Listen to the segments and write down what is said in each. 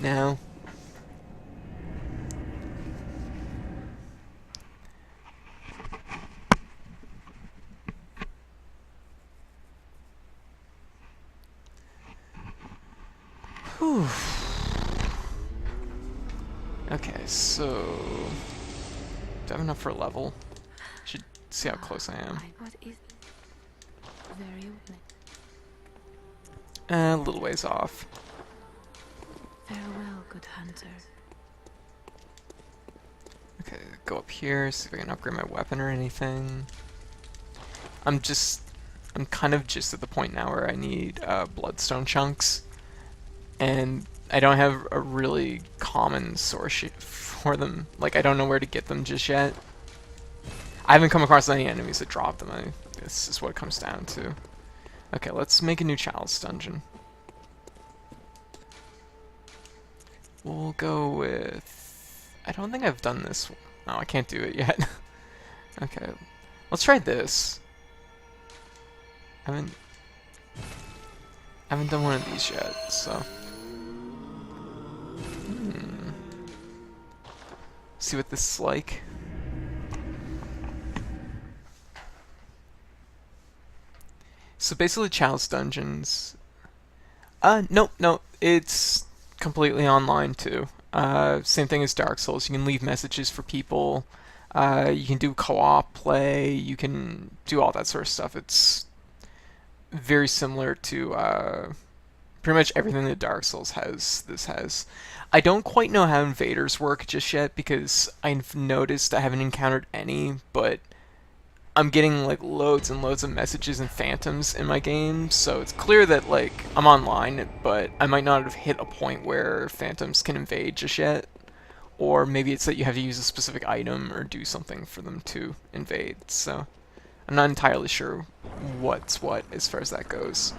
now. Whew. Okay, so do I have enough for a level? Should see how close I am. What is very opening. A little ways off. Farewell, good hunter. Okay, go up here, see if I can upgrade my weapon or anything. I'm kind of just at the point now where I need bloodstone chunks, and I don't have a really common source for them. Like, I don't know where to get them just yet. I haven't come across any enemies that drop them. This is what it comes down to. Okay, let's make a new Chalice dungeon. We'll go with... I don't think I've done this one. Oh, I can't do it yet. Okay, let's try this. I haven't done one of these yet, so... See what this is like. So basically Chalice dungeons... no, it's completely online too. Same thing as Dark Souls. You can leave messages for people. You can do co-op play. You can do all that sort of stuff. It's very similar to pretty much everything that Dark Souls has. This has. I don't quite know how invaders work just yet because I've noticed I haven't encountered any, but I'm getting like loads and loads of messages and phantoms in my game, so it's clear that like I'm online, but I might not have hit a point where phantoms can invade just yet. Or maybe it's that you have to use a specific item or do something for them to invade, so I'm not entirely sure what's what as far as that goes.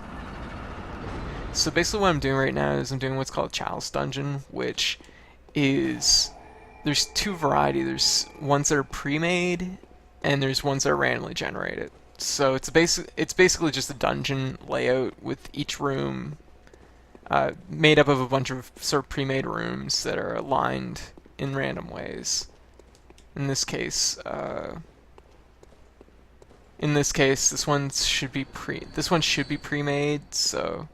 So basically what I'm doing right now is I'm doing what's called a Chalice dungeon, which is... there's two varieties. There's ones that are pre-made, and there's ones that are randomly generated. So it's basically just a dungeon layout with each room made up of a bunch of sort of pre-made rooms that are aligned in random ways. In this case, this one should be pre-made. So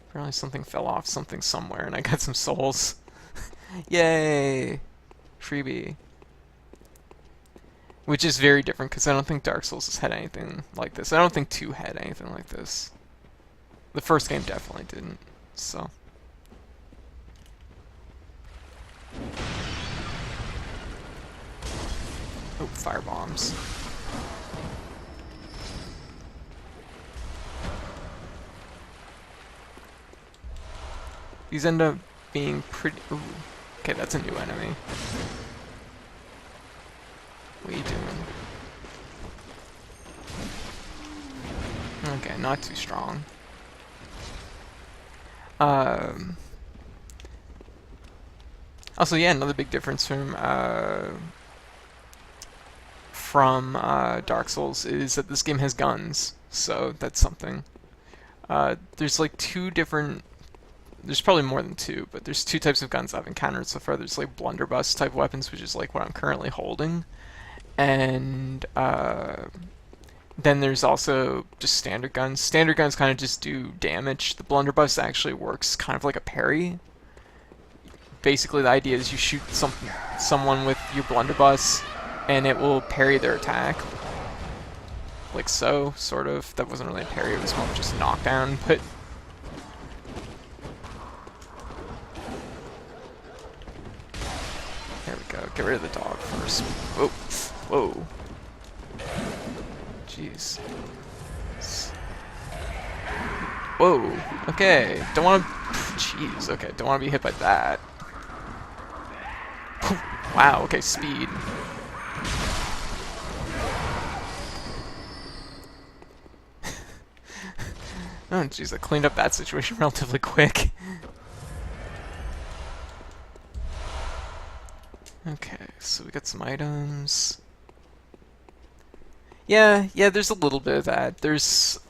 apparently something fell off something somewhere, and I got some souls. Yay! Freebie. Which is very different, because I don't think Dark Souls has had anything like this. I don't think 2 had anything like this. The first game definitely didn't, so... Oh, fire bombs. These end up being pretty... Ooh. Okay, that's a new enemy. What are you doing? Okay, not too strong. Also, yeah, another big difference from Dark Souls is that this game has guns, so that's something. There's like 2 different... There's probably more than 2, but there's 2 types of guns I've encountered so far. There's like blunderbuss type weapons, which is like what I'm currently holding. And then there's also just standard guns. Standard guns kind of just do damage. The blunderbuss actually works kind of like a parry. Basically, the idea is you shoot someone with your blunderbuss, and it will parry their attack. Like so, sort of. That wasn't really a parry, it was more just a knockdown, but... There we go. Get rid of the dog first. Whoa. Whoa. Jeez. Whoa. Okay. Don't want to... Jeez. Okay. Don't want to be hit by that. Wow. Okay. Speed. Oh, jeez. I cleaned up that situation relatively quick. Okay, so we got some items. Yeah, there's a little bit of that. There's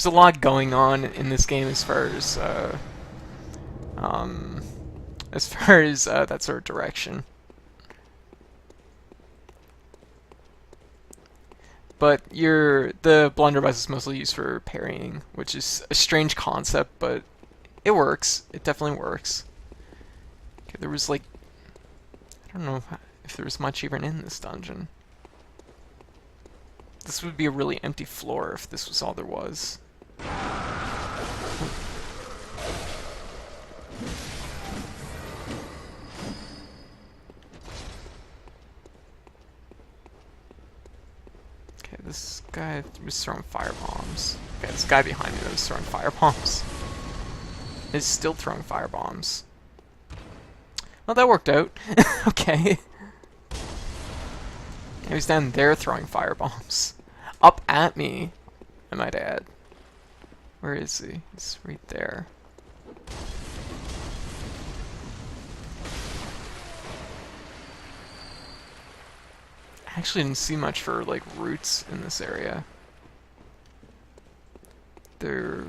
a lot going on in this game as far as as far as that sort of direction. But the blunderbuss is mostly used for parrying, which is a strange concept, but it works. It definitely works. Okay, there was like, I don't know if there was much even in this dungeon. This would be a really empty floor if this was all there was. Okay, this guy was throwing fire bombs. Okay, this guy behind me was throwing fire bombs. Is still throwing fire bombs. Well, that worked out. Okay. He was down there throwing fire bombs. Up at me, I might add. Where is he? He's right there. I actually didn't see much for, like, roots in this area. There...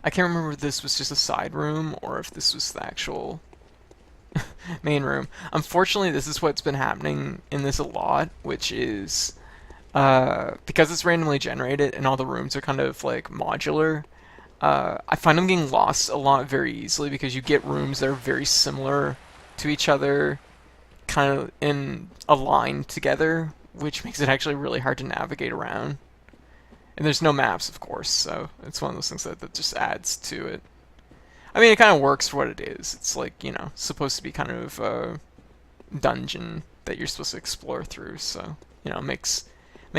I can't remember if this was just a side room or if this was the actual main room. Unfortunately, this is what's been happening in this a lot, which is because it's randomly generated and all the rooms are kind of like modular. I find I'm getting lost a lot very easily because you get rooms that are very similar to each other, kind of in a line together, which makes it actually really hard to navigate around. And there's no maps, of course, so it's one of those things that just adds to it. I mean, it kind of works for what it is. It's like, you know, supposed to be kind of a dungeon that you're supposed to explore through, so, you know, makes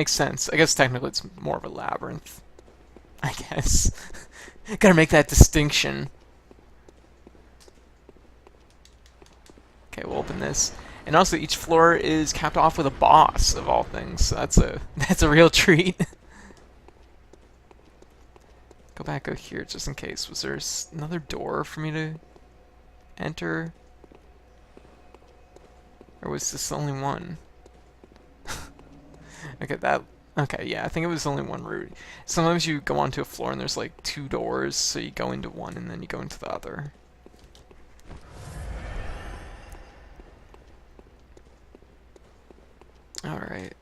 sense. I guess technically it's more of a labyrinth. I guess. Gotta make that distinction. Okay, we'll open this. And also, each floor is capped off with a boss, of all things, so that's a real treat. Go back out here just in case. Was there another door for me to enter? Or was this the only one? Okay, yeah, I think it was only one route. Sometimes you go onto a floor and there's like two doors, so you go into one and then you go into the other. Alright.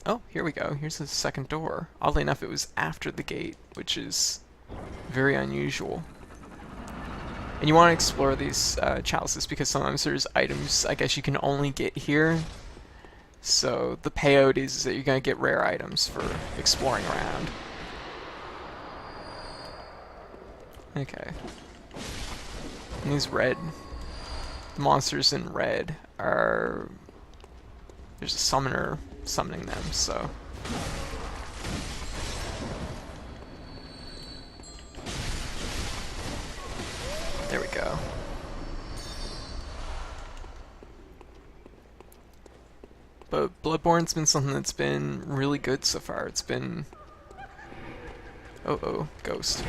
Oh, here we go. Here's the second door. Oddly enough, it was after the gate, which is very unusual. And you want to explore these chalices because sometimes there's items I guess you can only get here. So the payout is that you're going to get rare items for exploring around. Okay. And these red monsters in red are... There's a summoner summoning them, so... There we go. But Bloodborne's been something that's been really good so far. It's been... Oh, ghost.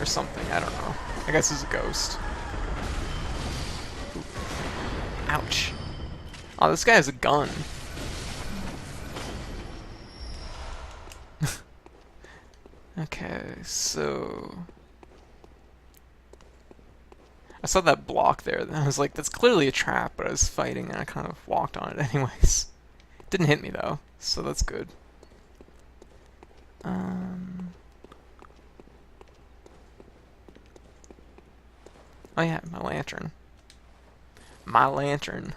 Or something, I don't know. I guess it's a ghost. Ooh. Ouch. Oh, this guy has a gun. Okay, so... I saw that block there, and I was like, that's clearly a trap, but I was fighting, and I kind of walked on it anyways. Didn't hit me, though, so that's good. Oh yeah, my lantern. My lantern.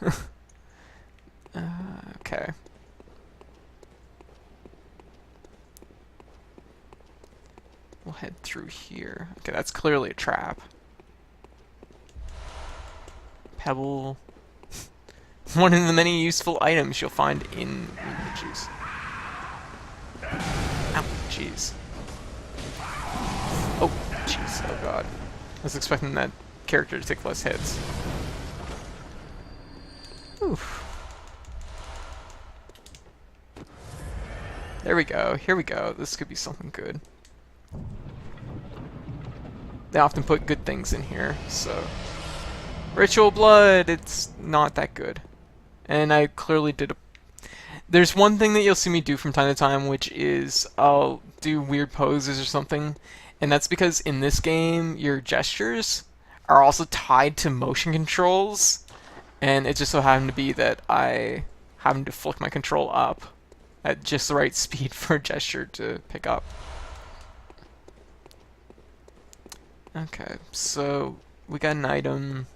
Okay. We'll head through here. Okay, that's clearly a trap. Pebble. One of the many useful items you'll find in... Jeez. Ow, jeez. Oh, jeez. Oh, God. I was expecting that character to take less hits. Oof. There we go. Here we go. This could be something good. They often put good things in here, so... Ritual blood! It's not that good. And I clearly did a... There's one thing that you'll see me do from time to time, which is I'll do weird poses or something, and that's because in this game, your gestures are also tied to motion controls, and it just so happened to be that I happened to flick my control up at just the right speed for a gesture to pick up. Okay, so we got an item.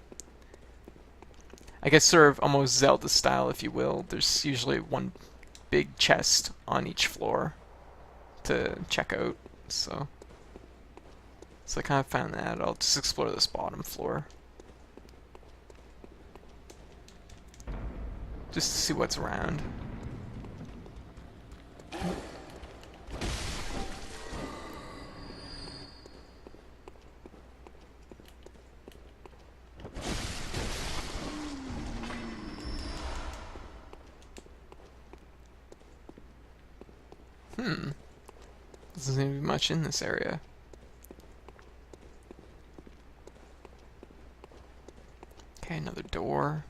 I guess sort of almost Zelda style, if you will. There's usually one big chest on each floor to check out, so I kind of found that. I'll just explore this bottom floor just to see what's around. Doesn't seem to be much in this area. Okay, another door.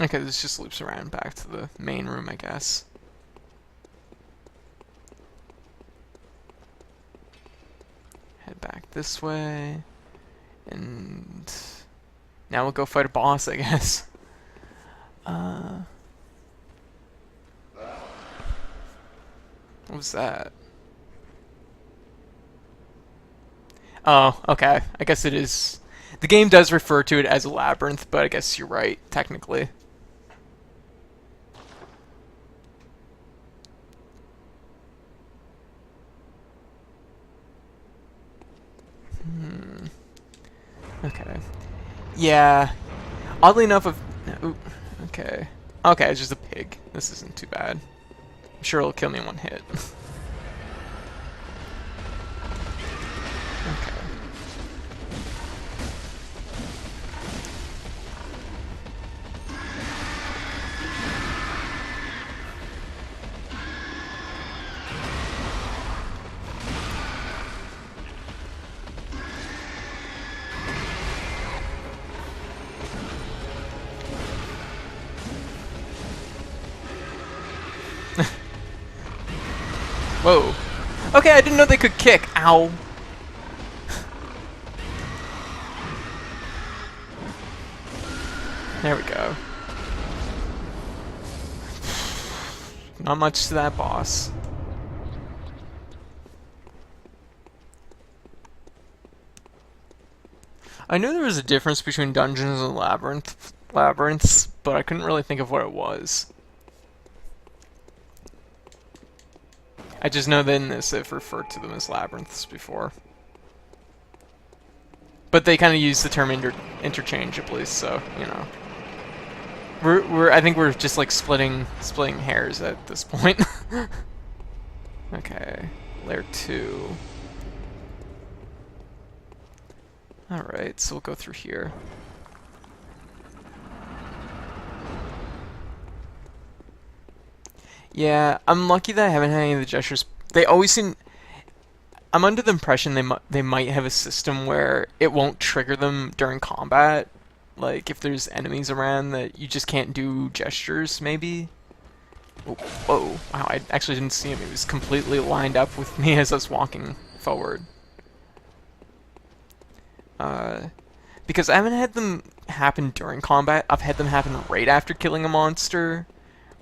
Okay, this just loops around back to the main room, I guess. Head back this way. And now we'll go fight a boss, I guess. What was that? Oh, okay. I guess it is. The game does refer to it as a labyrinth, but I guess you're right, technically. Okay. Yeah. Oddly enough, okay. Okay, it's just a pig. This isn't too bad. I'm sure it'll kill me in one hit. Okay. Whoa. Okay, I didn't know they could kick. Ow. There we go. Not much to that boss. I knew there was a difference between dungeons and labyrinths, but I couldn't really think of what it was. I just know that in this I've referred to them as labyrinths before. But they kind of use the term interchangeably, so, you know. I think we're just like splitting hairs at this point. Okay, layer 2. Alright, so we'll go through here. Yeah, I'm lucky that I haven't had any of the gestures. They always seem... I'm under the impression they might have a system where it won't trigger them during combat. Like, if there's enemies around that you just can't do gestures, maybe? Oh, whoa. Wow, I actually didn't see him. He was completely lined up with me as I was walking forward. Because I haven't had them happen during combat. I've had them happen right after killing a monster.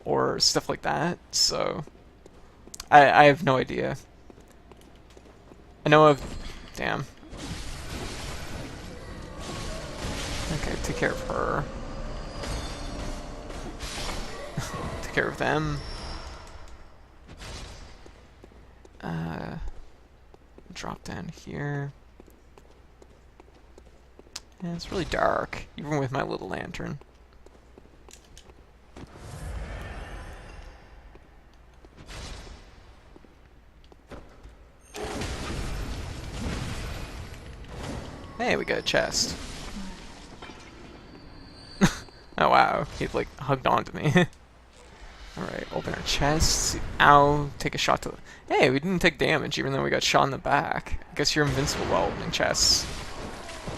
Or stuff like that, so... I have no idea. I know of... Damn. Okay, take care of her. Take care of them. Drop down here. Yeah, it's really dark, even with my little lantern. Hey, we got a chest. Oh wow, he like hugged onto me. Alright, open our chest. Ow, take a shot to the... Hey, we didn't take damage even though we got shot in the back. I guess you're invincible while opening chests.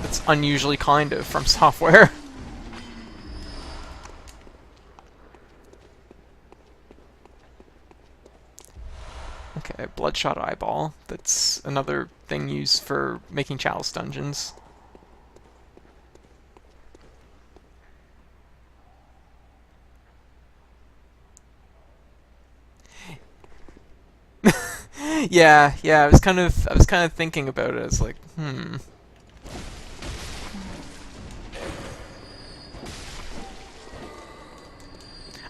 That's unusually kind of from software. Okay, bloodshot eyeball. That's another thing used for making Chalice dungeons. Yeah, I was kind of thinking about it. I was like,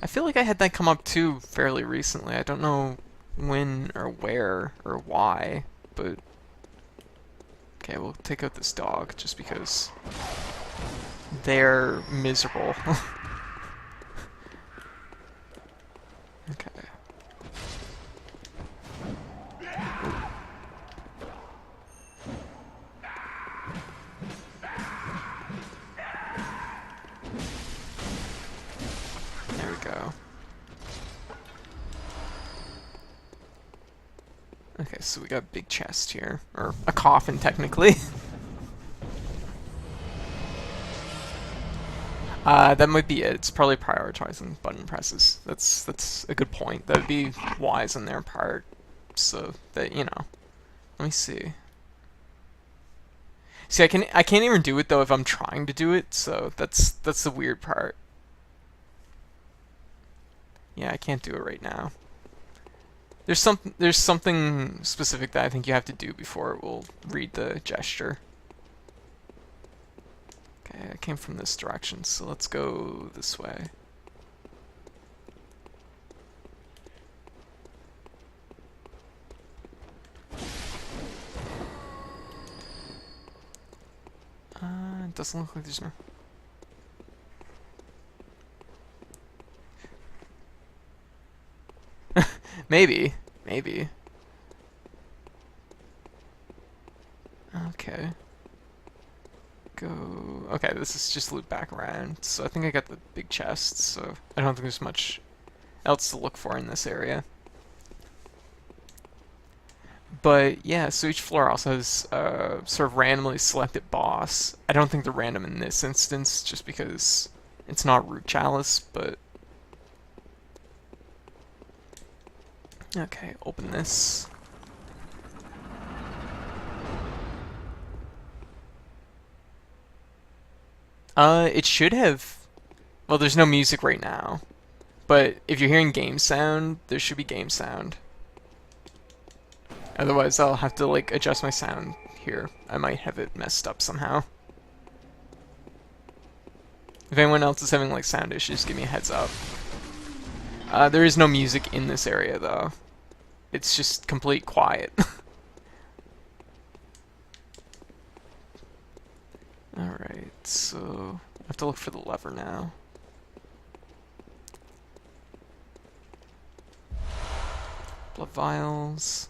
I feel like I had that come up too fairly recently. I don't know when or where or why, but okay, we'll take out this dog just because they're miserable. Okay. There we go. Okay, so we got a big chest here. Or a coffin, technically. That might be it. It's probably prioritizing button presses. That's a good point. That would be wise on their part. So that, you know. Let me see. See, I can't even do it though if I'm trying to do it, so that's the weird part. Yeah, I can't do it right now. There's something specific that I think you have to do before it will read the gesture. Okay, I came from this direction, so let's go this way. It doesn't look like there's no... Maybe. Maybe. Okay. Go... Okay, this is just loop back around. So I think I got the big chest, so I don't think there's much else to look for in this area. But yeah, so each floor also has sort of randomly selected boss. I don't think they're random in this instance, just because it's not root Chalice, but... Okay, open this. It should have... Well, there's no music right now. But if you're hearing game sound, there should be game sound. Otherwise, I'll have to, like, adjust my sound here. I might have it messed up somehow. If anyone else is having, like, sound issues, give me a heads up. There is no music in this area, though. It's just complete quiet. Alright, so... I have to look for the lever now. Blood vials.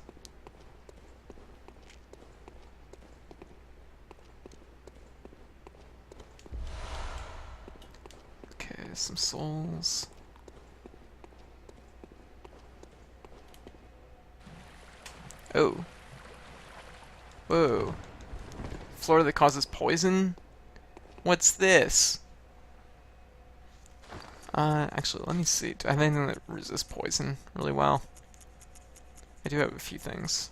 Okay, some souls. Oh. Whoa. Floor that causes poison? What's this? Actually, let me see. Do I have anything that resists poison really well? I do have a few things.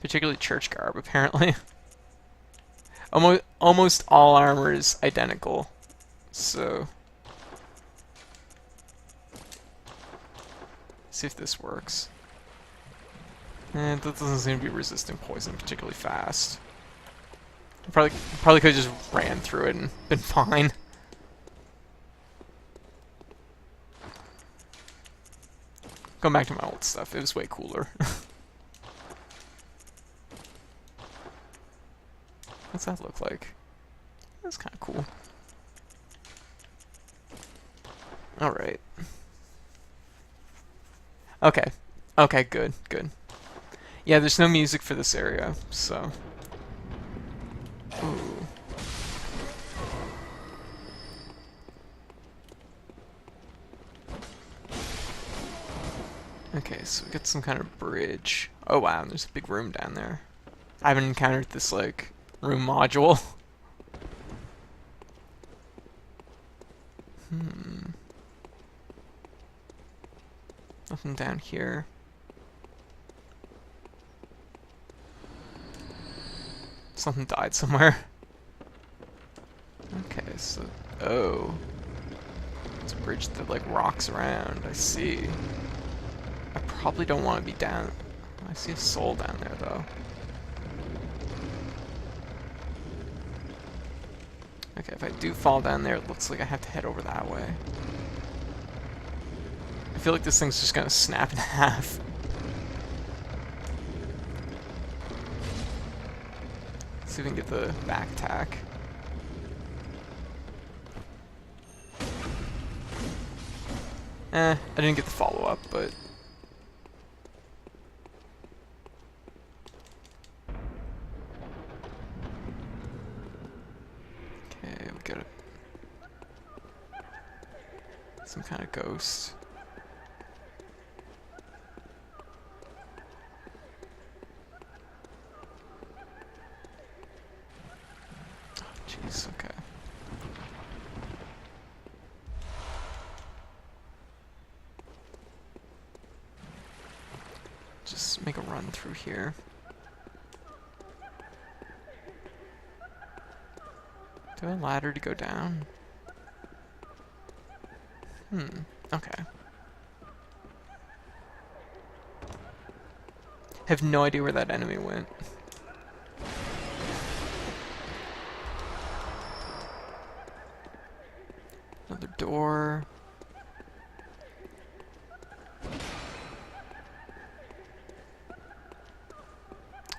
Particularly church garb, apparently. Almost all armor is identical. So... see if this works. That doesn't seem to be resisting poison particularly fast. Probably could have just ran through it and been fine. Going back to my old stuff, it was way cooler. What's that look like? That's kind of cool. Alright. Okay. Okay, good, good. Yeah, there's no music for this area, so... Ooh. Okay, so we got some kind of bridge. Oh wow, there's a big room down there. I haven't encountered this, like, room module. Hmm. Nothing down here. Something died somewhere. Okay, so... Oh. It's a bridge that, like, rocks around. I see. I probably don't want to be down... I see a soul down there, though. Okay, if I do fall down there, it looks like I have to head over that way. I feel like this thing's just gonna snap in half. Let's see if we can get the back tack. I didn't get the follow-up, but... Okay, we got some kind of ghost. Oh, jeez, okay. Just make a run through here. Do I have a ladder to go down? Okay. Have no idea where that enemy went. Another door.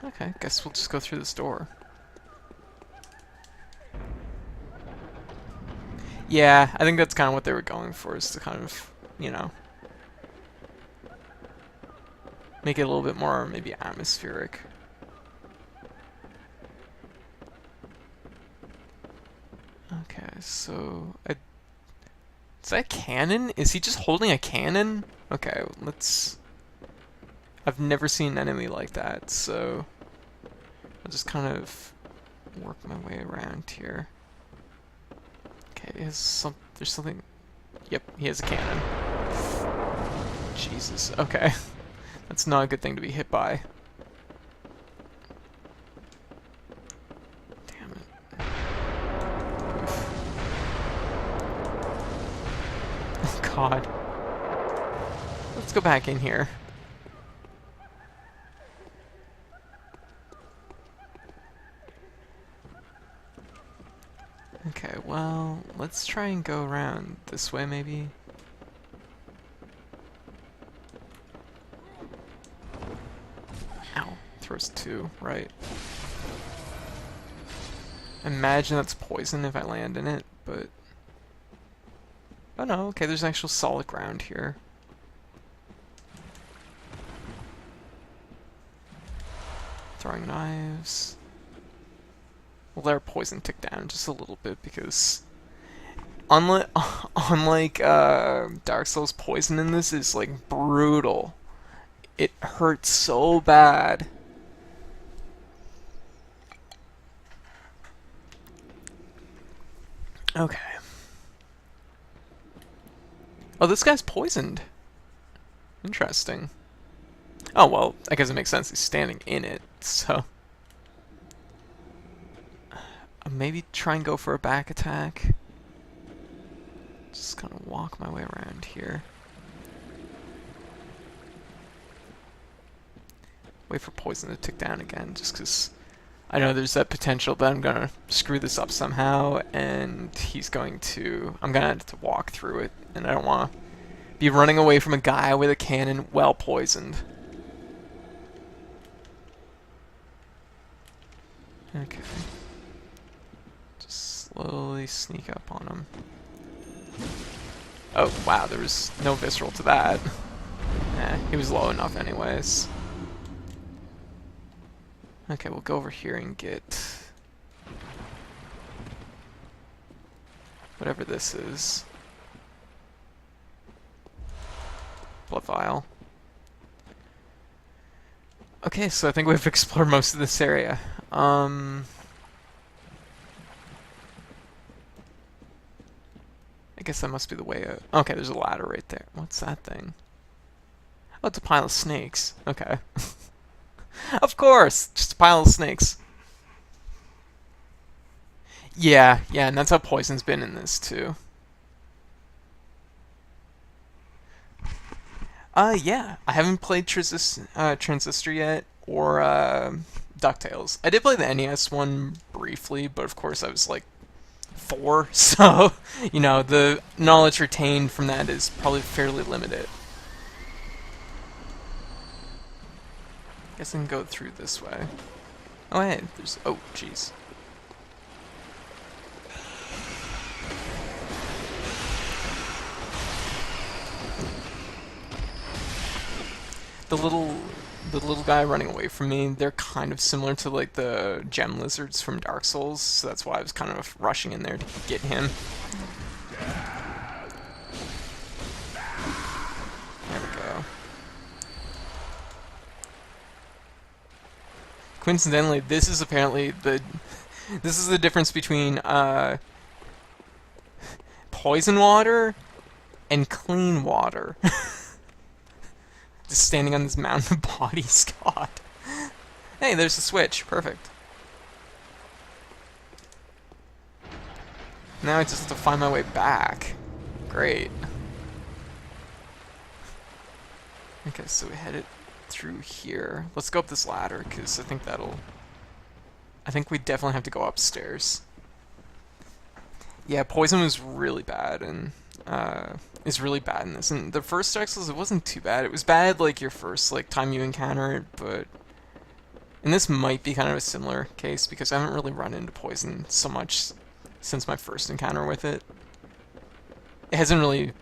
Okay, guess we'll just go through this door. Yeah, I think that's kind of what they were going for, is to kind of, you know, make it a little bit more maybe atmospheric. Okay, so... is that a cannon? Is he just holding a cannon? Okay, let's... I've never seen an enemy like that, so... I'll just kind of work my way around here. Okay, there's something... Yep, he has a cannon. Jesus, okay. That's not a good thing to be hit by. Damn it. Oof. Oh god. Let's go back in here. Okay, well, let's try and go around this way, maybe. Ow. Throws two, right. Imagine that's poison if I land in it, but... Oh no, okay, there's actual solid ground here. Throwing knives. Well, their poison ticked down just a little bit because... Unlike Dark Souls, poison in this is, like, brutal. It hurts so bad. Okay. Oh, this guy's poisoned. Interesting. Oh, well, I guess it makes sense. He's standing in it, so... maybe try and go for a back attack. Just kind of walk my way around here. Wait for poison to tick down again, just because I know there's that potential that I'm gonna screw this up somehow, and I'm gonna have to walk through it, and I don't want to be running away from a guy with a cannon well poisoned. Okay. Just slowly sneak up on him. Oh, wow, there was no visceral to that. He was low enough anyways. Okay, we'll go over here and get... whatever this is. Blood vial. Okay, so I think we've explored most of this area. Um, I guess that must be the way out. Okay, there's a ladder right there. What's that thing? Oh, it's a pile of snakes. Okay. Of course! Just a pile of snakes. Yeah, yeah, and that's how poison's been in this too. Yeah, I haven't played Transistor yet, or DuckTales. I did play the NES one briefly, but of course I was like 4, so, the knowledge retained from that is probably fairly limited. Guess I can go through this way. Oh, hey, there's. Oh, jeez. The little. The little guy running away from me, they're kind of similar to like the gem lizards from Dark Souls, so that's why I was kind of rushing in there to get him. There we go. Coincidentally, this is apparently this is the difference between poison water and clean water. Just standing on this mountain of bodies, God. Hey, there's the switch. Perfect. Now I just have to find my way back. Great. Okay, so we headed through here. Let's go up this ladder, because I think that'll... I think we definitely have to go upstairs. Yeah, poison was really bad, and is really bad in this. And the first Dark Souls, it wasn't too bad. It was bad like your first time you encounter it, but and this might be kind of a similar case because I haven't really run into poison so much since my first encounter with it. It hasn't really.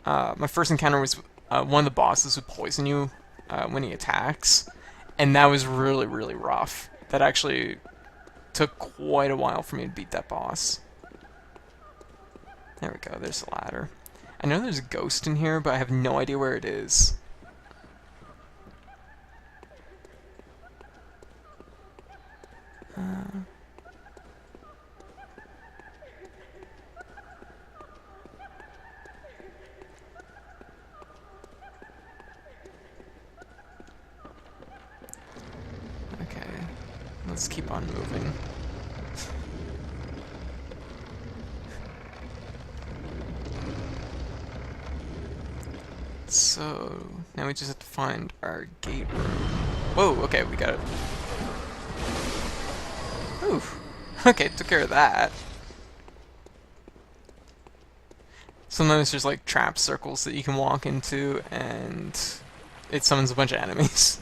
My first encounter was one of the bosses would poison you when he attacks, and that was really, really rough. That actually took quite a while for me to beat that boss. There we go, there's the ladder. I know there's a ghost in here, but I have no idea where it is. Okay, let's keep on moving. So, now we just have to find our gate room. Whoa, okay, we got it. Oof. Okay, took care of that. Sometimes there's like trap circles that you can walk into, and it summons a bunch of enemies.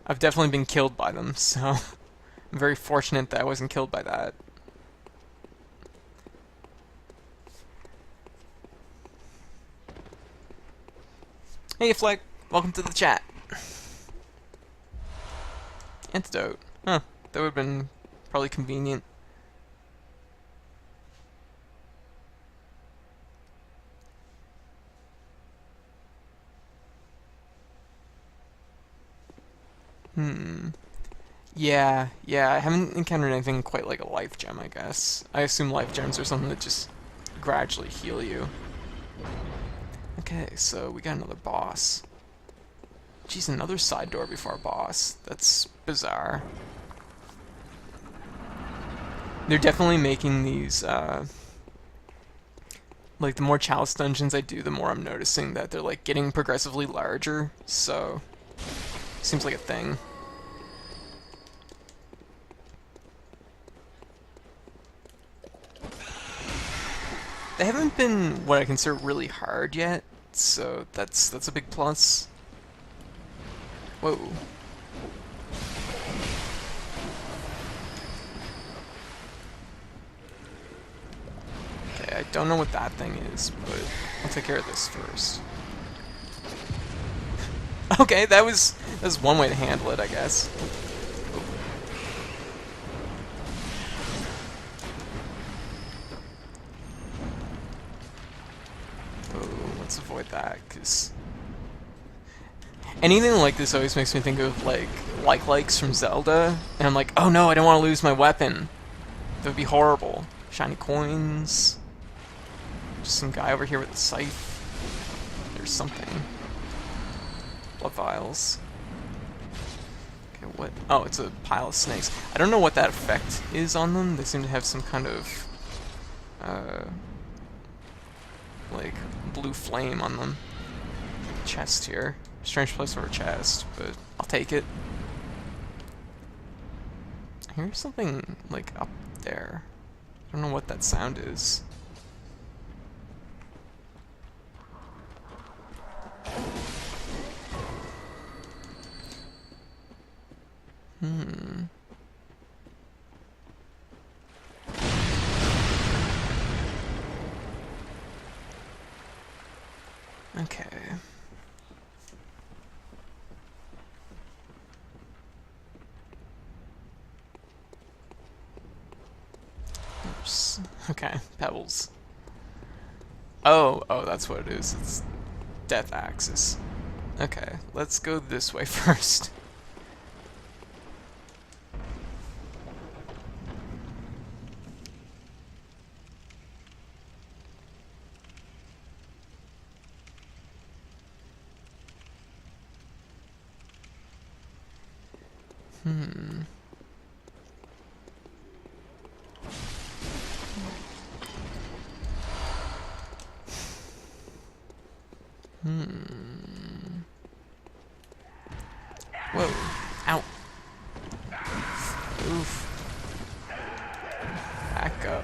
I've definitely been killed by them, so I'm very fortunate that I wasn't killed by that. Hey, Fleck, welcome to the chat. Antidote. Huh, that would have been probably convenient. Yeah, I haven't encountered anything quite like a life gem, I guess. I assume life gems are something that just gradually heal you. Okay, so we got another boss. Geez, another side door before a boss. That's bizarre. They're definitely making these, like, the more Chalice dungeons I do, the more I'm noticing that they're, like, getting progressively larger, so... Seems like a thing. They haven't been what I consider really hard yet, so that's a big plus. Whoa. Okay, I don't know what that thing is, but I'll take care of this first. Okay, that was one way to handle it, I guess. Oh, let's avoid that, because Anything like this always makes me think of likes from Zelda, and I'm like, oh no, I don't want to lose my weapon. That would be horrible. Shiny coins. Just some guy over here with a scythe. There's something. Blood vials. Okay, what? Oh, it's a pile of snakes. I don't know what that effect is on them. They seem to have some kind of like blue flame on them. Chest here. Strange place for a chest, but I'll take it. I hear something like up there. I don't know what that sound is. Okay. Oops. Okay, pebbles. Oh, that's what it is. It's death axis. Okay, let's go this way first. Whoa. Ow. Oof. Back up.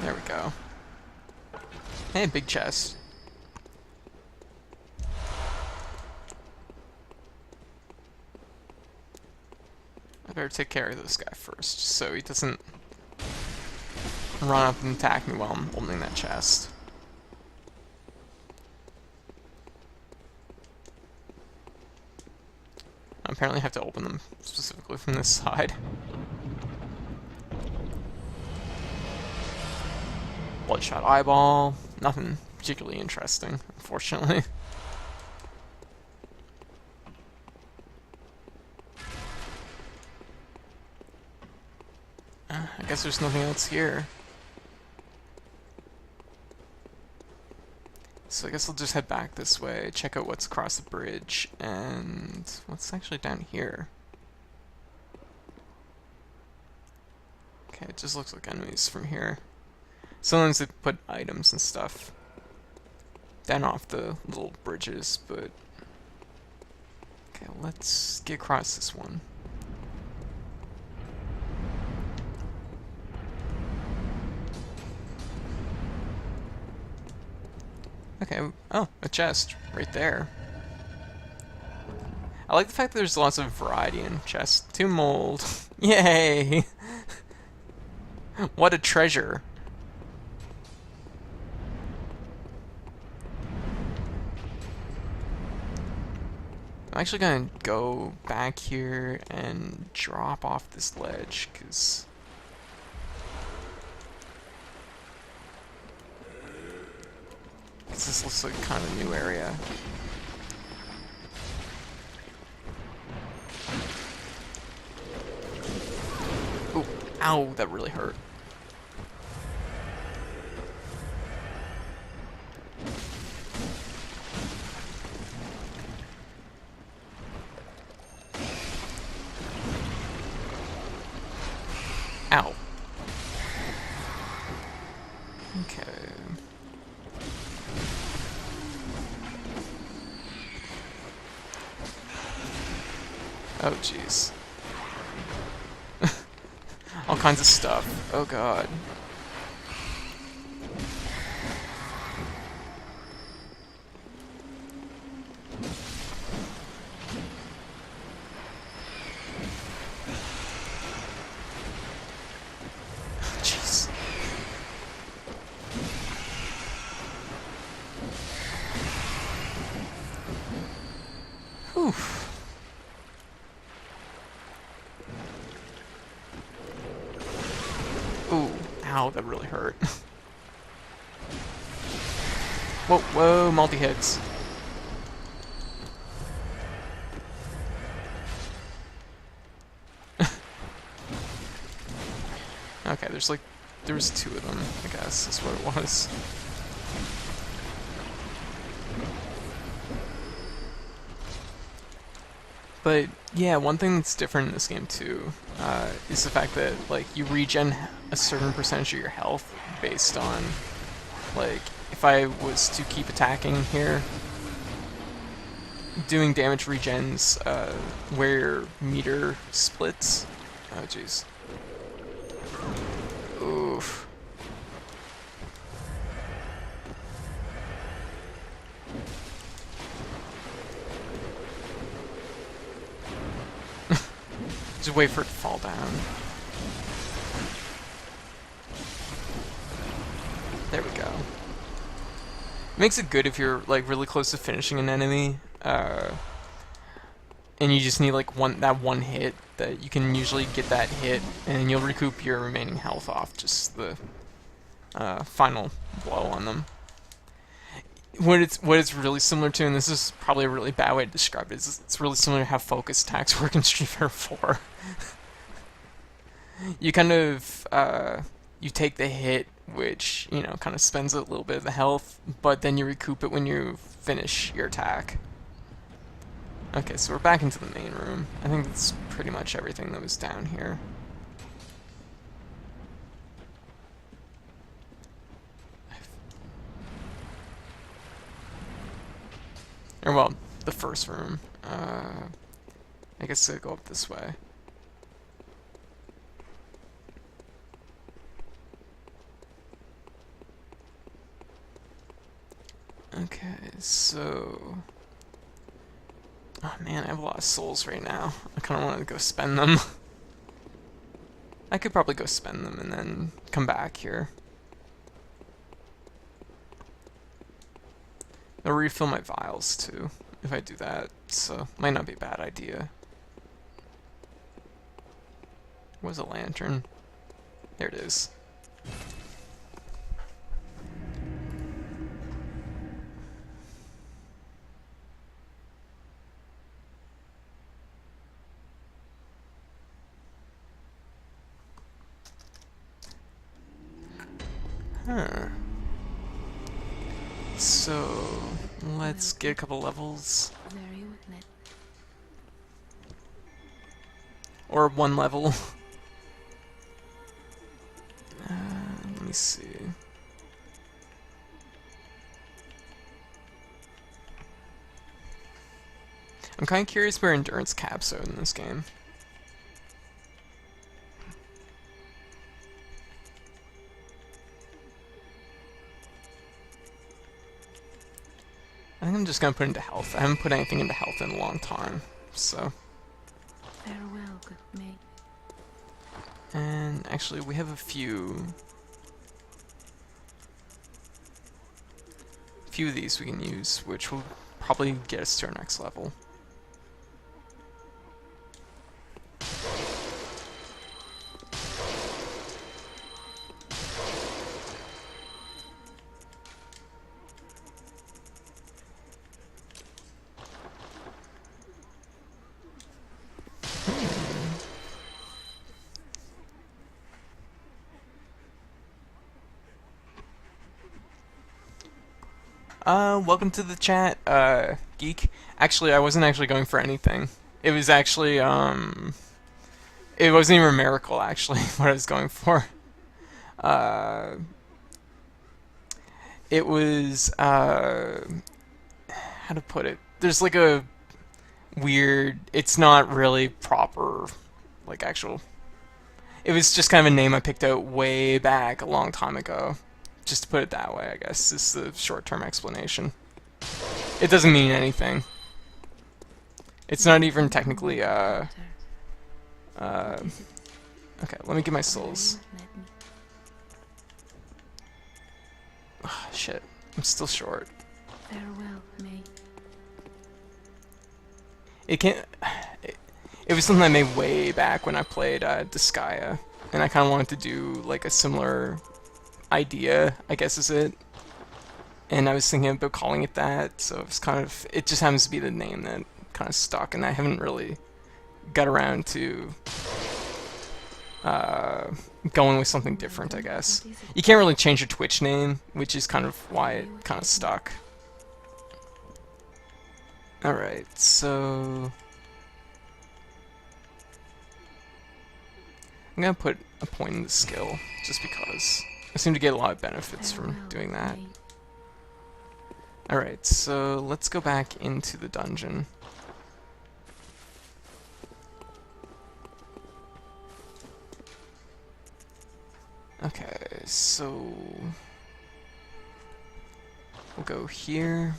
There we go. Hey, big chest. I better take care of this guy first, so he doesn't run up and attack me while I'm opening that chest. I apparently have to open them specifically from this side. Bloodshot eyeball. Nothing particularly interesting, unfortunately. I guess there's nothing else here. So I guess I'll just head back this way, check out what's across the bridge, and what's actually down here. Okay, it just looks like enemies from here. Sometimes they put items and stuff down off the little bridges, but... Okay, let's get across this one. Okay, oh, a chest right there. I like the fact that there's lots of variety in chests. Tomb mold. Yay! What a treasure. I'm actually gonna go back here and drop off this ledge, because this looks like kind of a new area. Ooh, ow, that really hurt. Ow. Okay. Oh, jeez. All kinds of stuff. Oh, God. Jeez. Whew. Ooh, ow, that really hurt. Whoa, whoa, multi-hits. Okay, there was two of them, I guess, is what it was. But yeah, one thing that's different in this game too is the fact that like you regen a certain percentage of your health based on like if I was to keep attacking here, doing damage regens where your meter splits. Oh jeez. Oof. Just wait for it to fall down. There we go. Makes it good if you're like really close to finishing an enemy, and you just need like that one hit that you can usually get that hit, and you'll recoup your remaining health off just the final blow on them. What it's really similar to, and this is probably a really bad way to describe it, is it's really similar to how focus attacks work in Street Fighter 4. You kind of you take the hit, which you know kind of spends a little bit of the health, but then you recoup it when you finish your attack. Okay, so we're back into the main room. I think that's pretty much everything that was down here. Or well, the first room. I guess I'll go up this way. Okay, so... Oh man, I have a lot of souls right now. I kind of want to go spend them. I could probably go spend them and then come back here. I'll refill my vials too, if I do that, so might not be a bad idea. Where's a lantern? There it is. Huh. So, let's get a couple levels. Or one level. Let me see. I'm kind of curious where endurance caps are in this game. I think I'm just gonna put into health. I haven't put anything into health in a long time, so. Farewell, good mate. And actually, we have a few of these we can use, which will probably get us to our next level. Welcome to the chat, Geek. Actually, I wasn't actually going for anything. It was actually, it wasn't even a miracle, actually, what I was going for. It was, how to put it? There's like a weird, it's not really proper, like actual, it was just kind of a name I picked out way back a long time ago. Just to put it that way, I guess, is the short-term explanation. It doesn't mean anything. It's not even technically, okay, let me get my souls. Oh, shit, I'm still short. Farewell, mate. It can't... It was something I made way back when I played Disgaea, and I kind of wanted to do, like, a similar idea, I guess is it. and I was thinking about calling it that, so it's kind of, it just happens to be the name that kind of stuck, and I haven't really got around to uh, going with something different, I guess. You can't really change your Twitch name, which is kind of why it kind of stuck. Alright, so I'm gonna put a point in the skill, just because I seem to get a lot of benefits from doing that. Alright, so let's go back into the dungeon. Okay, so we'll go here.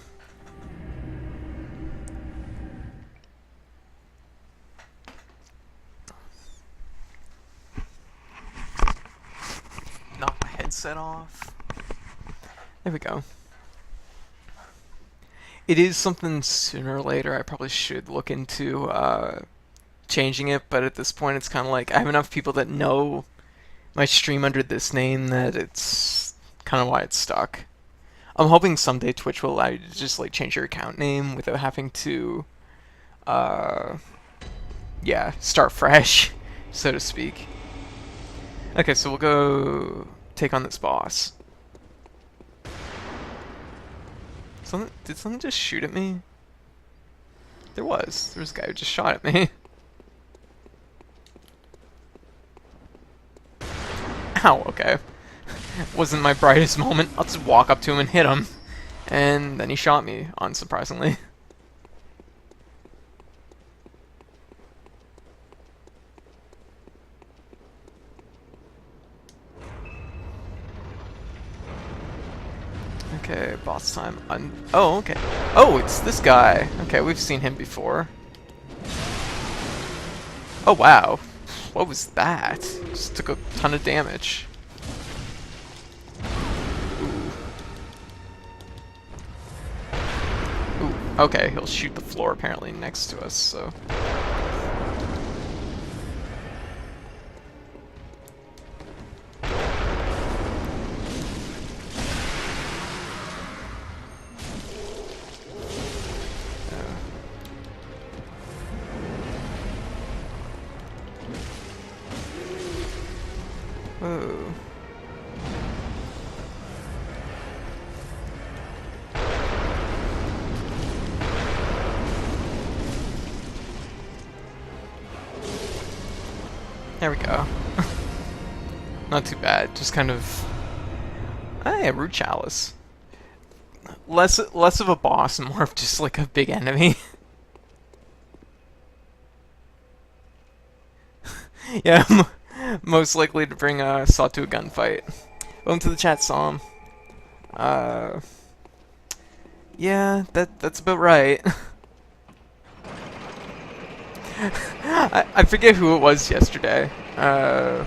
Knock my headset off. There we go. It is something sooner or later I probably should look into changing it, but at this point it's kind of like I have enough people that know my stream under this name that it's kind of why it's stuck. I'm hoping someday Twitch will allow you to just like change your account name without having to yeah, start fresh, so to speak. Okay, so we'll go take on this boss. Did something just shoot at me? There was a guy who just shot at me. Ow, okay. Wasn't my brightest moment. I'll just walk up to him and hit him. And then he shot me, unsurprisingly. Okay, boss time. Oh, okay. Oh, it's this guy. Okay, we've seen him before. Oh, wow. What was that? Just took a ton of damage. Ooh. Ooh, okay, he'll shoot the floor apparently next to us, so... Oh. There we go. Not too bad. Just kind of... Ah, yeah, root Chalice. Less of a boss and more of just like a big enemy. Yeah, most likely to bring Saw to a gunfight. Welcome to the chat, Psalm. Yeah, that's about right. I forget who it was yesterday. I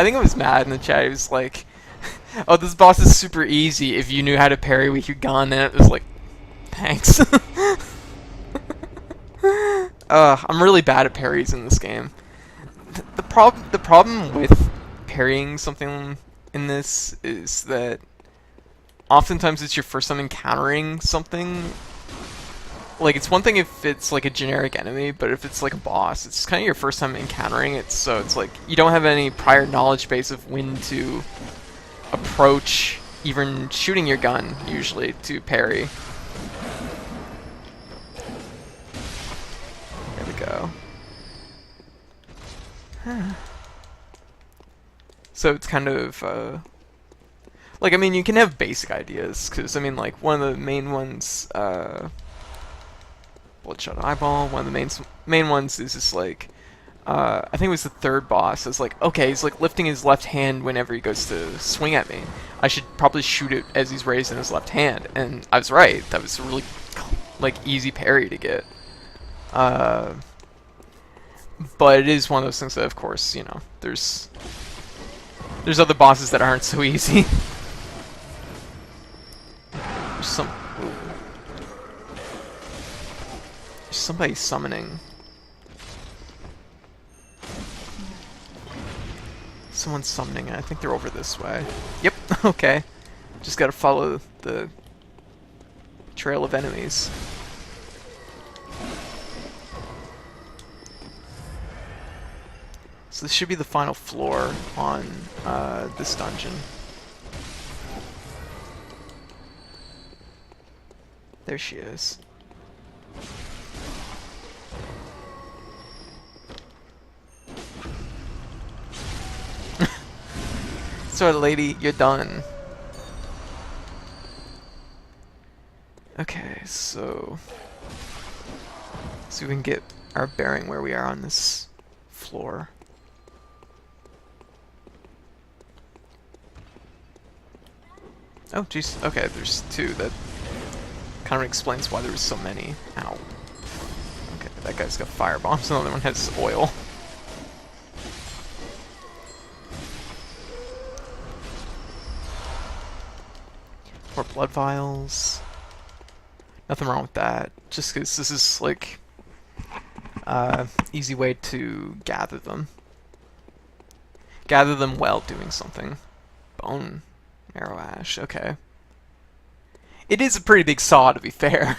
think it was Mad in the chat. He was like, "Oh, this boss is super easy if you knew how to parry with your gun," and it was like, thanks. I'm really bad at parries in this game. The problem with parrying something in this is that oftentimes it's your first time encountering something. Like, it's one thing if it's like a generic enemy, but if it's like a boss, it's kind of your first time encountering it, so it's like you don't have any prior knowledge base of when to approach even shooting your gun, usually, to parry. There we go. So it's kind of, like, I mean, you can have basic ideas, because, I mean, like, one of the main ones, Bloodshot Eyeball, one of the main ones is just, like, I think it was the third boss, it's like, okay, he's, like, lifting his left hand whenever he goes to swing at me. I should probably shoot it as he's raising his left hand, and I was right. That was a really, like, easy parry to get. But it is one of those things that, of course, you know, there's other bosses that aren't so easy. There's somebody summoning. Someone's summoning. I think they're over this way. Yep. Okay. Just gotta follow the trail of enemies. So this should be the final floor on this dungeon. There she is. Sorry, lady, you're done. Okay, so see if we can get our bearing where we are on this floor. Oh, jeez. Okay, there's two. That kind of explains why there was so many. Ow. Okay, that guy's got fire bombs. Another one has oil. More blood vials. Nothing wrong with that. Just because this is like easy way to gather them. Gather them while doing something. Bone marrow ash. Okay. It is a pretty big saw, to be fair.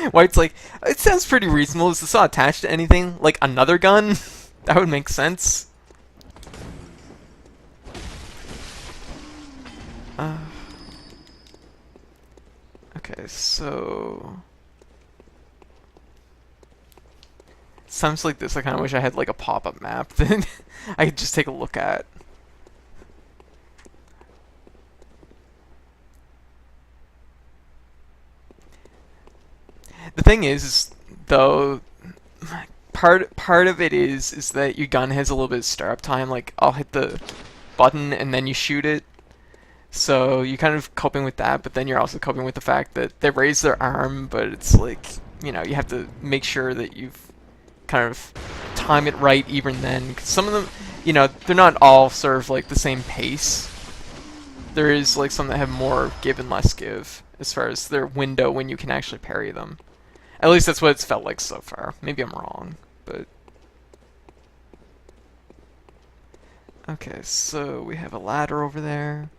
White's like, it sounds pretty reasonable. Is the saw attached to anything? Like another gun? That would make sense. Okay, so sounds like this. I kind of wish I had like a pop-up map that I could just take a look at. The thing is though, part of it is that your gun has a little bit of startup time. Like I'll hit the button and then you shoot it. So you're kind of coping with that, but then you're also coping with the fact that they raise their arm, but it's like, you know, you have to make sure that you've kind of time it right even then. 'Cause some of them, you know, they're not all sort of like the same pace. There is like some that have more give and less give as far as their window when you can actually parry them. At least that's what it's felt like so far. Maybe I'm wrong, but... Okay, so we have a ladder over there.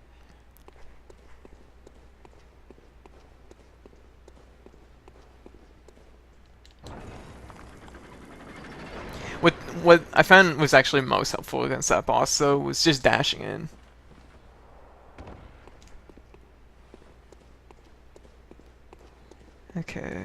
What I found was actually most helpful against that boss, though, was just dashing in. Okay.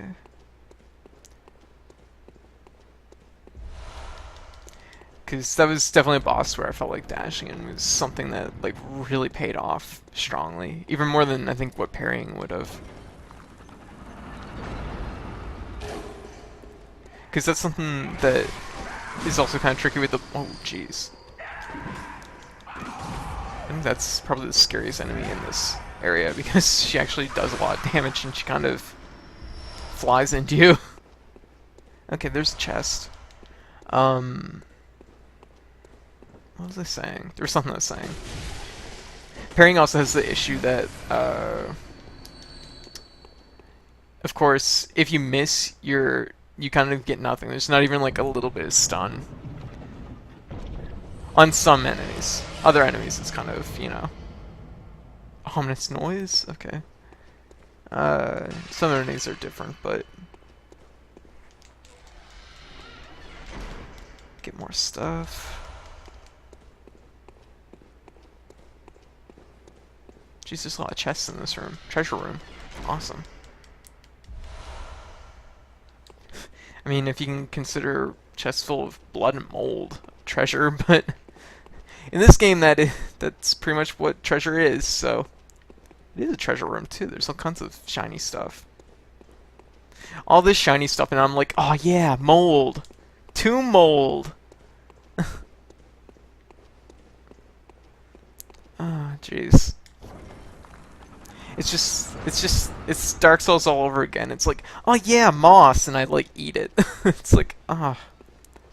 Because that was definitely a boss where I felt like dashing in was something that like really paid off strongly, even more than I think what parrying would have. Because that's something that is also kind of tricky with the... Oh, jeez. I think that's probably the scariest enemy in this area because she actually does a lot of damage and she kind of flies into you. Okay, there's a chest. What was I saying? There was something I was saying. Parrying also has the issue that, of course, if you miss, you kind of get nothing. There's not even like a little bit of stun. On some enemies. Other enemies, it's kind of, you know, ominous noise? Okay. Some enemies are different, but... Get more stuff. Jeez, there's a lot of chests in this room. Treasure room. Awesome. I mean, if you can consider chests full of blood and mold treasure, but in this game that's pretty much what treasure is, so it is a treasure room too. There's all kinds of shiny stuff. All this shiny stuff, and I'm like, oh yeah, mold. Tomb mold. Ah, jeez. It's Dark Souls all over again. It's like, oh yeah, moss, and I like eat it. It's like, ah,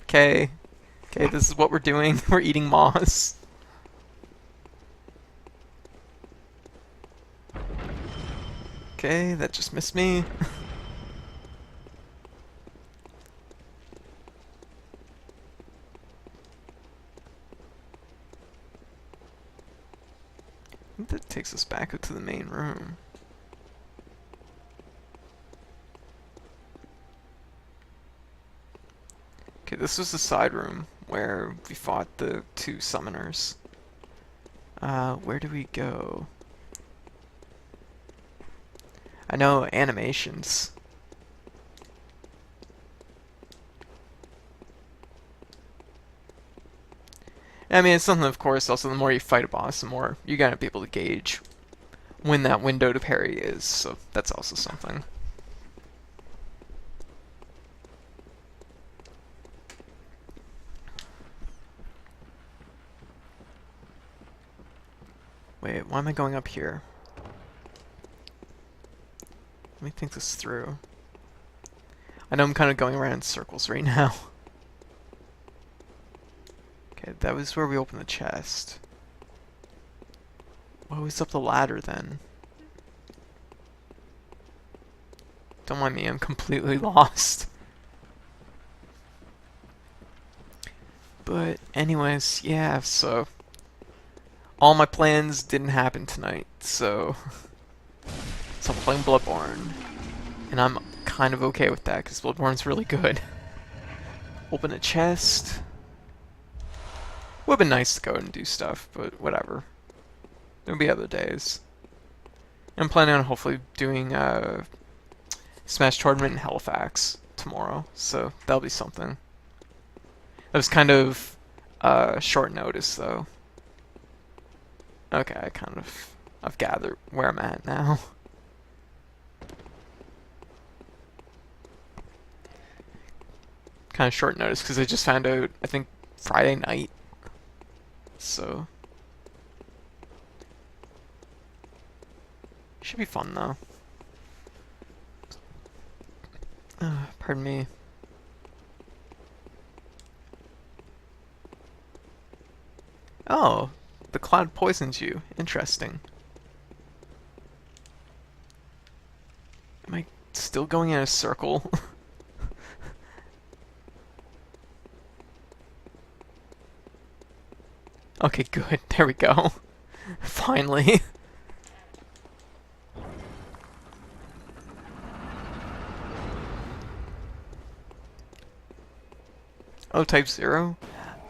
okay, this is what we're doing. We're eating moss. Okay, that just missed me. think that takes us back up to the main room. Okay, this was the side room where we fought the two summoners. Where do we go? I know animations. I mean, it's something, of course, also the more you fight a boss, the more you're gonna be able to gauge when that window to parry is, so that's also something. Wait, why am I going up here? Let me think this through. I know I'm kind of going around in circles right now. Okay, that was where we opened the chest. What was up the ladder then? Don't mind me, I'm completely lost. But anyways, yeah, so all my plans didn't happen tonight, so I'm playing Bloodborne. And I'm kind of okay with that, because Bloodborne's really good. Open a chest. Would have been nice to go and do stuff, but whatever. There'll be other days. I'm planning on hopefully doing a Smash tournament in Halifax tomorrow, so that'll be something. That was kind of short notice, though. Okay, I've gathered where I'm at now. Kind of short notice because I just found out, I think, Friday night. So should be fun though. Pardon me. Oh, the cloud poisons you. Interesting. Am I still going in a circle? Okay, good. There we go. Finally. Oh, Type 0?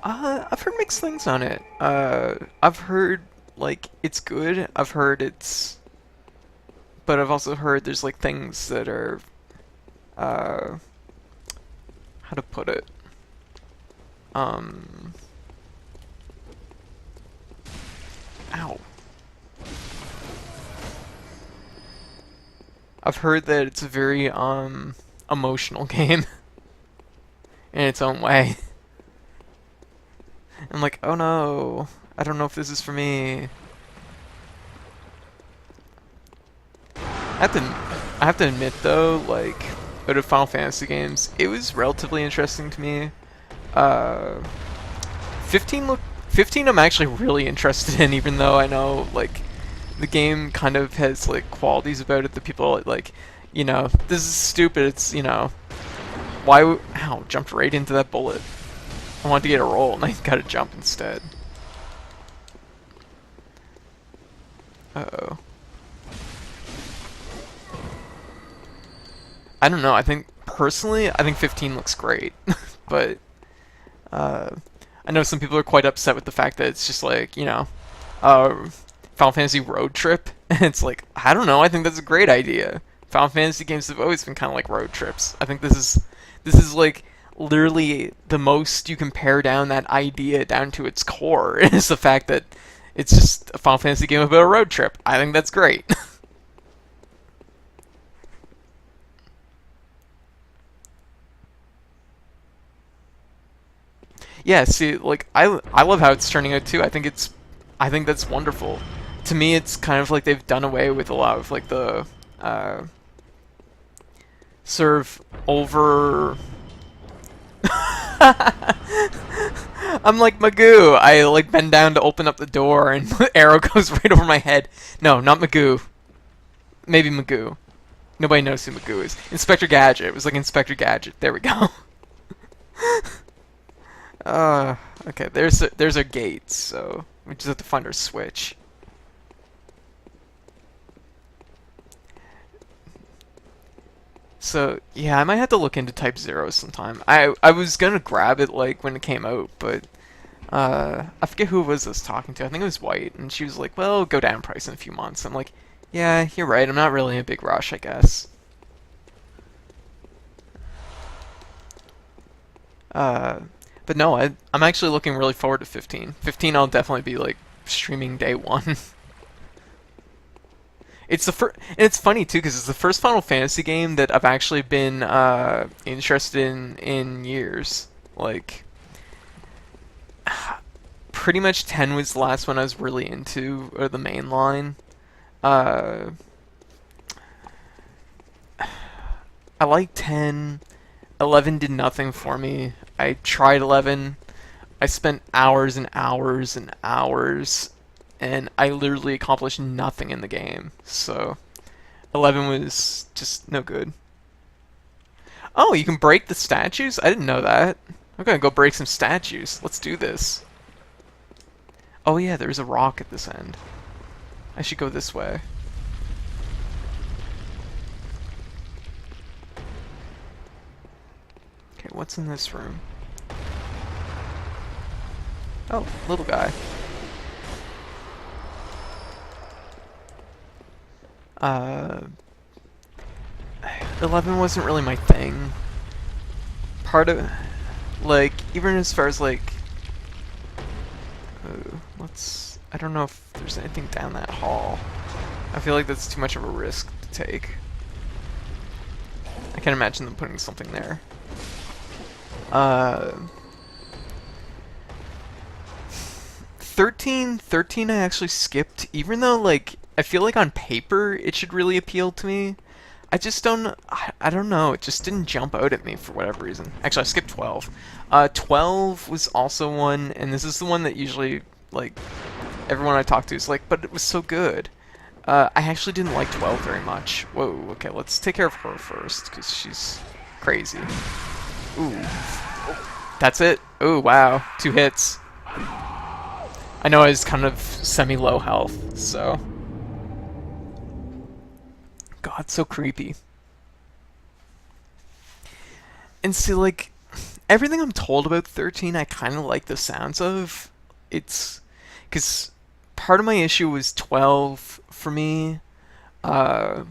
I've heard mixed things on it. I've heard, like, it's good. I've heard it's... But I've also heard there's, like, things that are... How to put it? Ow. I've heard that it's a very, emotional game. In its own way. I'm like, oh no, I don't know if this is for me. I have to admit though, like, out of Final Fantasy games, it was relatively interesting to me. 15 I'm actually really interested in, even though I know, like, the game kind of has, like, qualities about it that people, like, you know, this is stupid, it's, you know, ow, jumped right into that bullet. I wanted to get a roll, and I got a jump instead. Uh-oh. I don't know, personally, I think 15 looks great. But, I know some people are quite upset with the fact that it's just like, you know, Final Fantasy road trip. And it's like, I don't know, I think that's a great idea. Final Fantasy games have always been kind of like road trips. I think this is like literally the most you can pare down that idea down to its core is the fact that it's just a Final Fantasy game about a road trip. I think that's great. Yeah, see, like I love how it's turning out too. I think that's wonderful. To me, it's kind of like they've done away with a lot of like the sort of over. I'm like Magoo. I like bend down to open up the door, and the arrow goes right over my head. No, not Magoo. Maybe Magoo. Nobody knows who Magoo is. Inspector Gadget. It was like Inspector Gadget. There we go. Okay. There's our gate. So we just have to find our switch. So yeah, I might have to look into Type Zero sometime. I was gonna grab it like when it came out, but I forget who it was I was talking to. I think it was White, and she was like, "Well, it'll go down in price in a few months." I'm like, "Yeah, you're right. I'm not really in a big rush, I guess." Uh, but no, I'm actually looking really forward to 15. 15, I'll definitely be like streaming day one. It's the first, and it's funny too because it's the first Final Fantasy game that I've actually been interested in years. Like, pretty much 10 was the last one I was really into, or the main line. Uh, I like 10. 11 did nothing for me. I tried 11. I spent hours and hours and hours, and I literally accomplished nothing in the game. So 11 was just no good. Oh, you can break the statues? I didn't know that. I'm gonna go break some statues. Let's do this. Oh yeah, there's a rock at this end. I should go this way. Okay, what's in this room? Oh, little guy. 11 wasn't really my thing. Part of, like, even as far as like, I don't know if there's anything down that hall. I feel like that's too much of a risk to take. I can't imagine them putting something there. 13 I actually skipped, even though, like, I feel like on paper it should really appeal to me. I don't know, it just didn't jump out at me for whatever reason. Actually, I skipped 12. 12 was also one, and this is the one that usually, like, everyone I talk to is like, but it was so good. I actually didn't like 12 very much. Whoa, okay, let's take care of her first, because she's crazy. Ooh. That's it? Ooh, wow. 2 hits. I know I was kind of semi-low health, so... God, so creepy. And see, like, everything I'm told about 13, I kind of like the sounds of. It's... Because part of my issue was 12 for me. 12,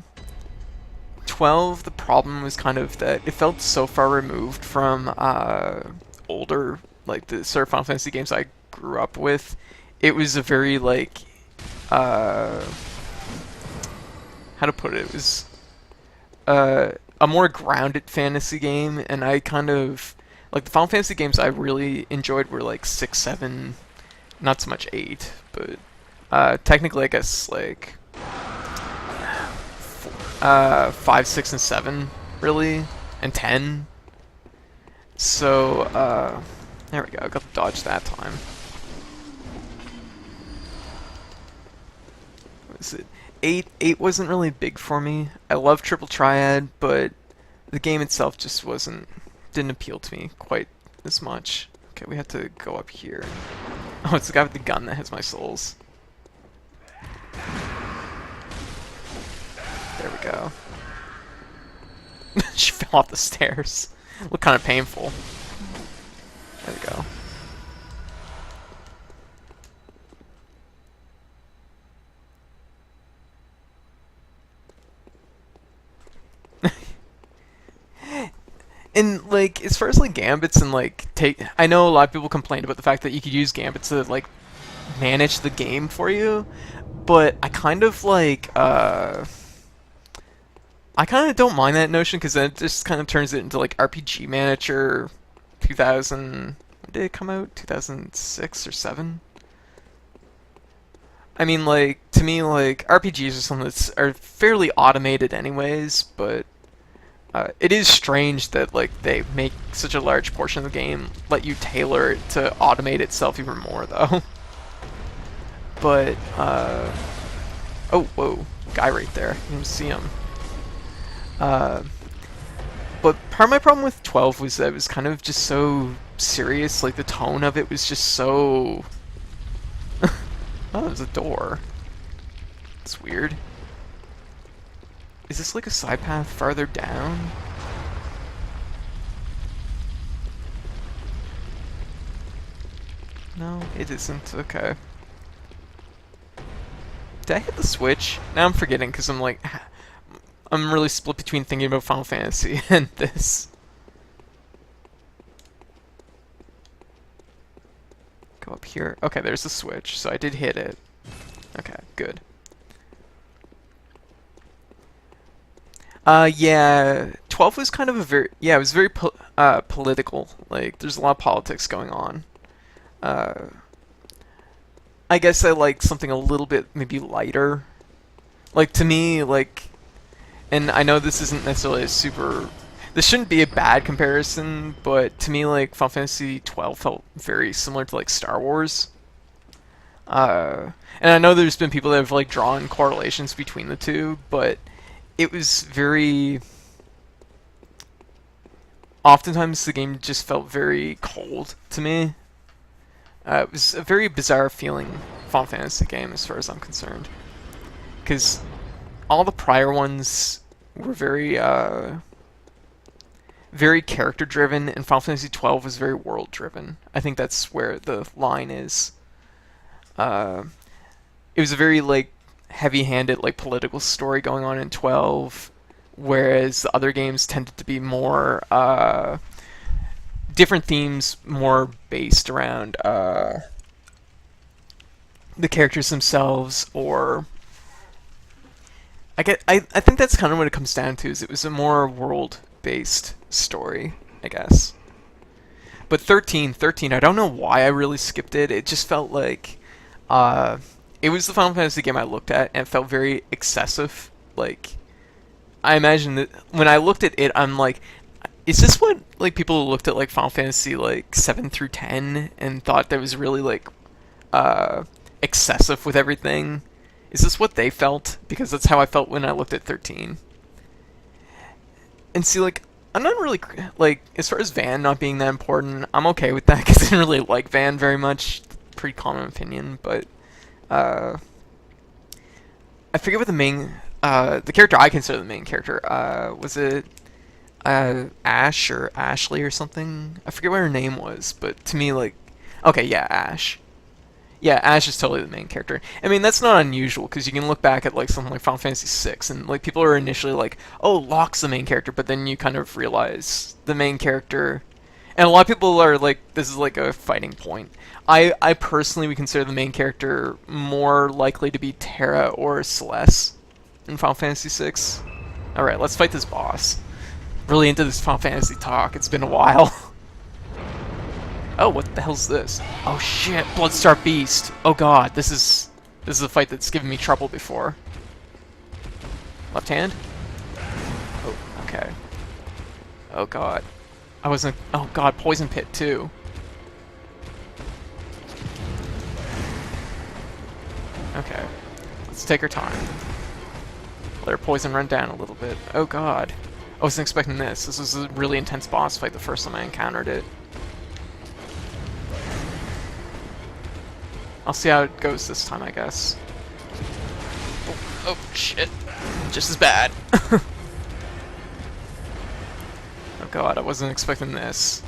the problem was kind of that it felt so far removed from older, like, the sort of Final Fantasy games I grew up with. It was a very, like, how to put it? It was a more grounded fantasy game, and I kind of like the Final Fantasy games I really enjoyed were like 6, 7, not so much 8, but technically I guess like 5, 6, and 7 really, and 10. So there we go. I got the dodge that time. What is it? 8 wasn't really big for me. I love Triple Triad, but the game itself just didn't appeal to me quite as much. Okay, we have to go up here. Oh, it's the guy with the gun that has my souls. There we go. She fell off the stairs. Looked kind of painful. There we go. And, like, as far as, like, gambits and, like, I know a lot of people complained about the fact that you could use gambits to, like, manage the game for you, but I kind of, like, I kind of don't mind that notion, because then it just kind of turns it into, like, RPG Manager 2000... When did it come out? 2006 or 7? I mean, like, to me, like, RPGs are something are fairly automated anyways, but... it is strange that like they make such a large portion of the game let you tailor it to automate itself even more, though. But oh, whoa, guy right there. You can see him. But part of my problem with 12 was that it was kind of just so serious. Like the tone of it was just so. Oh, there's a door. It's weird. Is this like a side path farther down? No, it isn't. Okay. Did I hit the switch? Now I'm forgetting because I'm like, I'm really split between thinking about Final Fantasy and this. Go up here. Okay, there's the switch, so I did hit it. Okay, good. Yeah, 12 was kind of a very, yeah, it was very political. Like, there's a lot of politics going on. Uh, I guess I like something a little bit maybe lighter. Like, to me, like, and I know this isn't necessarily a super, this shouldn't be a bad comparison, but to me, like, Final Fantasy 12 felt very similar to, like, Star Wars. And I know there's been people that have, like, drawn correlations between the two, but it was very, oftentimes the game just felt very cold to me. It was a very bizarre feeling Final Fantasy game as far as I'm concerned. Because all the prior ones were very, very character driven, and Final Fantasy 12 was very world driven. I think that's where the line is. It was a very, like, heavy-handed, like, political story going on in 12, whereas the other games tended to be more, different themes, more based around, the characters themselves, or I think that's kind of what it comes down to, is it was a more world-based story, I guess. But 13, I don't know why I really skipped it. It just felt like, it was the Final Fantasy game I looked at, and it felt very excessive. Like, I imagine that when I looked at it, I'm like, is this what, like, people who looked at, like, Final Fantasy, like, 7 through 10 and thought that was really, like, excessive with everything? Is this what they felt? Because that's how I felt when I looked at 13. And see, like, I'm not really, like, as far as Van not being that important, I'm okay with that, because I didn't really like Van very much. Pretty common opinion, but, I forget what the main, the character I consider the main character, was it, Ash or Ashley or something? I forget what her name was, but to me, like, okay, yeah, Ash. Yeah, Ash is totally the main character. I mean, that's not unusual, because you can look back at, like, something like Final Fantasy VI, and, like, people are initially like, oh, Locke's the main character, but then you kind of realize the main character, and a lot of people are like, this is like a fighting point. I personally would consider the main character more likely to be Terra or Celeste in Final Fantasy VI. Alright, let's fight this boss. Really into this Final Fantasy talk, it's been a while. Oh, what the hell's this? Oh shit, Bloodstar Beast. Oh god, this is a fight that's given me trouble before. Left hand? Oh, okay. Oh god. I wasn't, oh god, Poison Pit too. Okay. Let's take our time. Let our poison run down a little bit. Oh god. I wasn't expecting this. This was a really intense boss fight the first time I encountered it. I'll see how it goes this time, I guess. Oh shit. Just as bad. Oh god, I wasn't expecting this.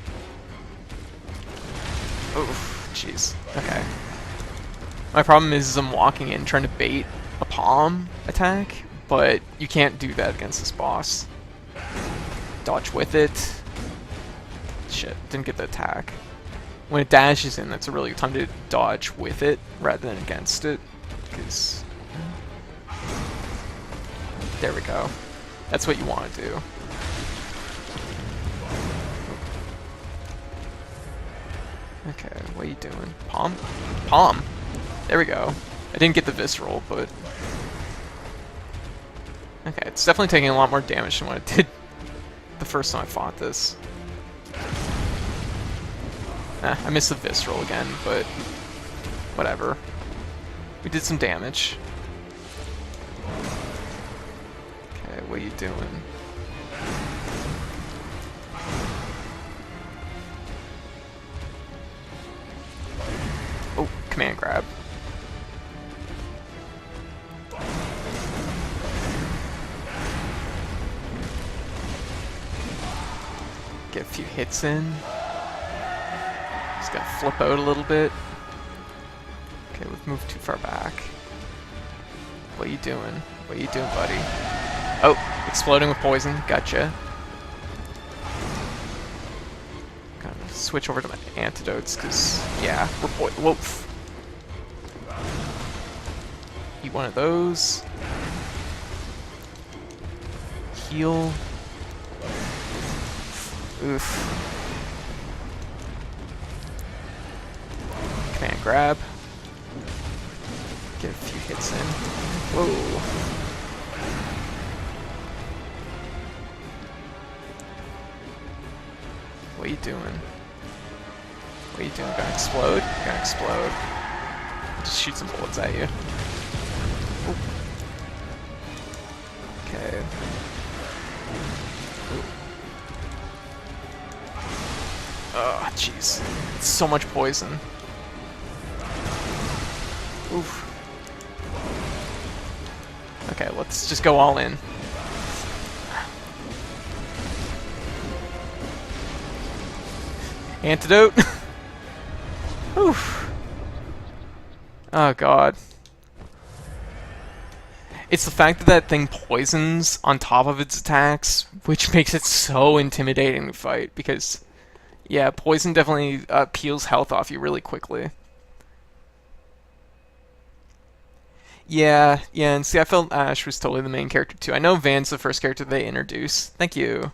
Oh, jeez. Okay. My problem is I'm walking in trying to bait a palm attack, but you can't do that against this boss. Dodge with it. Shit, didn't get the attack. When it dashes in, that's a really good time to dodge with it rather than against it, because there we go. That's what you want to do. Okay, what are you doing? Palm? Palm! There we go. I didn't get the visceral, but okay, it's definitely taking a lot more damage than what it did the first time I fought this. I missed the visceral again, but whatever. We did some damage. Okay, what are you doing? Oh, command grab. Get a few hits in. Just gotta flip out a little bit. Okay, we've moved too far back. What are you doing? What are you doing, buddy? Oh, exploding with poison. Gotcha. Gotta switch over to my antidotes, because, yeah, we're Whoa. Eat one of those. Heal. Oof. Command grab. Get a few hits in. Whoa. What are you doing? What are you doing? Gonna explode? Gonna explode. Just shoot some bullets at you. Ooh. Okay. Ooh. Oh, jeez. It's so much poison. Oof. Okay, let's just go all in. Antidote? Oof. Oh god. It's the fact that that thing poisons on top of its attacks, which makes it so intimidating to fight, because, yeah, poison definitely peels health off you really quickly. Yeah, and see, I felt Ash was totally the main character too. I know Van's the first character they introduce. Thank you.